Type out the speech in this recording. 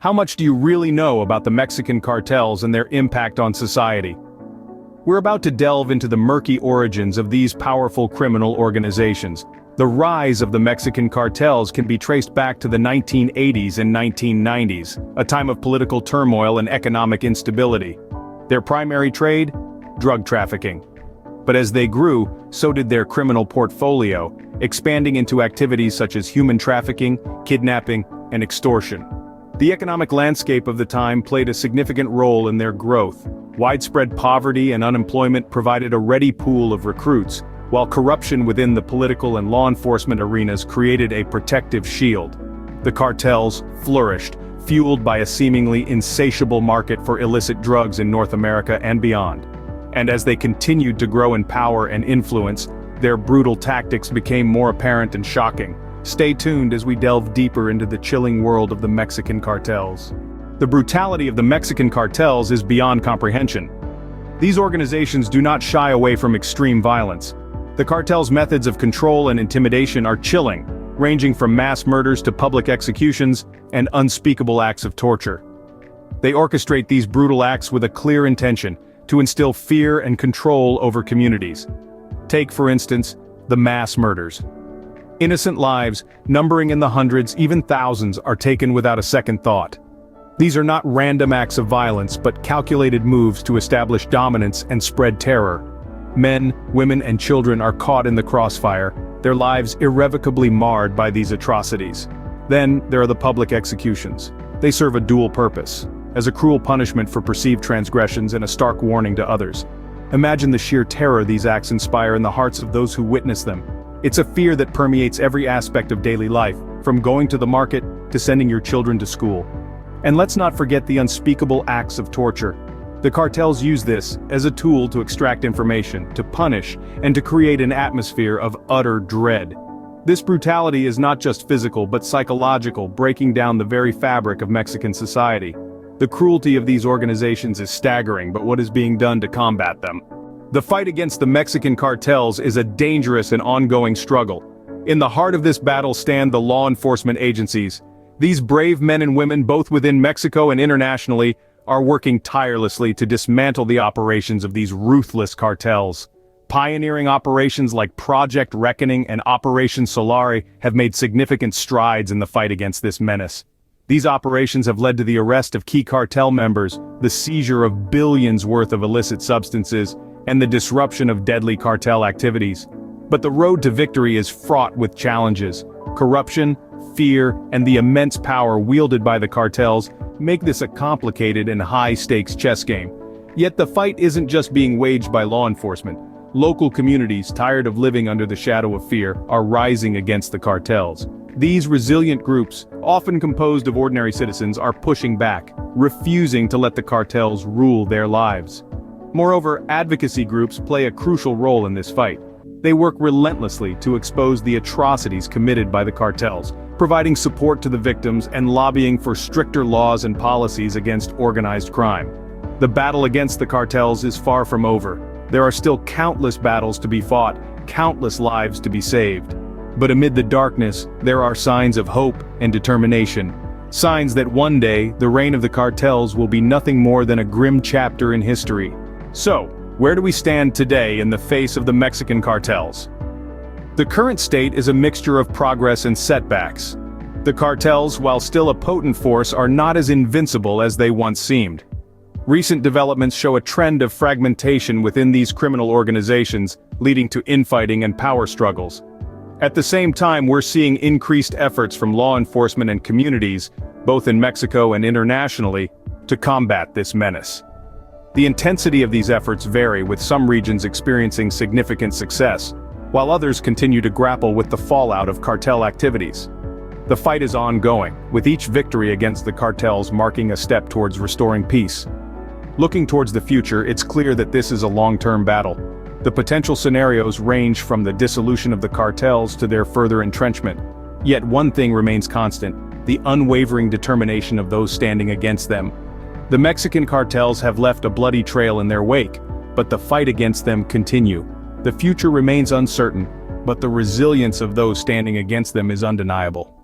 How much do you really know about the Mexican cartels and their impact on society? We're about to delve into the murky origins of these powerful criminal organizations. The rise of the Mexican cartels can be traced back to the 1980s and 1990s, a time of political turmoil and economic instability. Their primary trade? Drug trafficking. But as they grew, so did their criminal portfolio, expanding into activities such as human trafficking, kidnapping, and extortion. The economic landscape of the time played a significant role in their growth. Widespread poverty and unemployment provided a ready pool of recruits, while corruption within the political and law enforcement arenas created a protective shield. The cartels flourished, fueled by a seemingly insatiable market for illicit drugs in North America and beyond. And as they continued to grow in power and influence, their brutal tactics became more apparent and shocking. Stay tuned as we delve deeper into the chilling world of the Mexican cartels. The brutality of the Mexican cartels is beyond comprehension. These organizations do not shy away from extreme violence. The cartel's methods of control and intimidation are chilling, ranging from mass murders to public executions and unspeakable acts of torture. They orchestrate these brutal acts with a clear intention: to instill fear and control over communities. Take, for instance, the mass murders. Innocent lives, numbering in the hundreds, even thousands, are taken without a second thought. These are not random acts of violence, but calculated moves to establish dominance and spread terror. Men, women, and children are caught in the crossfire, their lives irrevocably marred by these atrocities. Then, there are the public executions. They serve a dual purpose: as a cruel punishment for perceived transgressions and a stark warning to others. Imagine the sheer terror these acts inspire in the hearts of those who witness them. It's a fear that permeates every aspect of daily life, from going to the market to sending your children to school. And let's not forget the unspeakable acts of torture. The cartels use this as a tool to extract information, to punish, and to create an atmosphere of utter dread. This brutality is not just physical but psychological, breaking down the very fabric of Mexican society. The cruelty of these organizations is staggering, but what is being done to combat them? The fight against the Mexican cartels is a dangerous and ongoing struggle. In the heart of this battle stand the law enforcement agencies. These brave men and women, both within Mexico and internationally, are working tirelessly to dismantle the operations of these ruthless cartels. Pioneering operations like Project Reckoning and Operation Solari have made significant strides in the fight against this menace. These operations have led to the arrest of key cartel members, the seizure of billions worth of illicit substances, and the disruption of deadly cartel activities. But the road to victory is fraught with challenges. Corruption, fear, and the immense power wielded by the cartels make this a complicated and high-stakes chess game. Yet the fight isn't just being waged by law enforcement. Local communities, tired of living under the shadow of fear, are rising against the cartels. These resilient groups, often composed of ordinary citizens, are pushing back, refusing to let the cartels rule their lives. Moreover, advocacy groups play a crucial role in this fight. They work relentlessly to expose the atrocities committed by the cartels, providing support to the victims and lobbying for stricter laws and policies against organized crime. The battle against the cartels is far from over. There are still countless battles to be fought, countless lives to be saved. But amid the darkness, there are signs of hope and determination. Signs that one day, the reign of the cartels will be nothing more than a grim chapter in history. So, where do we stand today in the face of the Mexican cartels? The current state is a mixture of progress and setbacks. The cartels, while still a potent force, are not as invincible as they once seemed. Recent developments show a trend of fragmentation within these criminal organizations, leading to infighting and power struggles. At the same time, we're seeing increased efforts from law enforcement and communities, both in Mexico and internationally, to combat this menace. The intensity of these efforts vary, with some regions experiencing significant success, while others continue to grapple with the fallout of cartel activities. The fight is ongoing, with each victory against the cartels marking a step towards restoring peace. Looking towards the future, it's clear that this is a long-term battle. The potential scenarios range from the dissolution of the cartels to their further entrenchment. Yet one thing remains constant: the unwavering determination of those standing against them. The Mexican cartels have left a bloody trail in their wake, but the fight against them continue. The future remains uncertain, but the resilience of those standing against them is undeniable.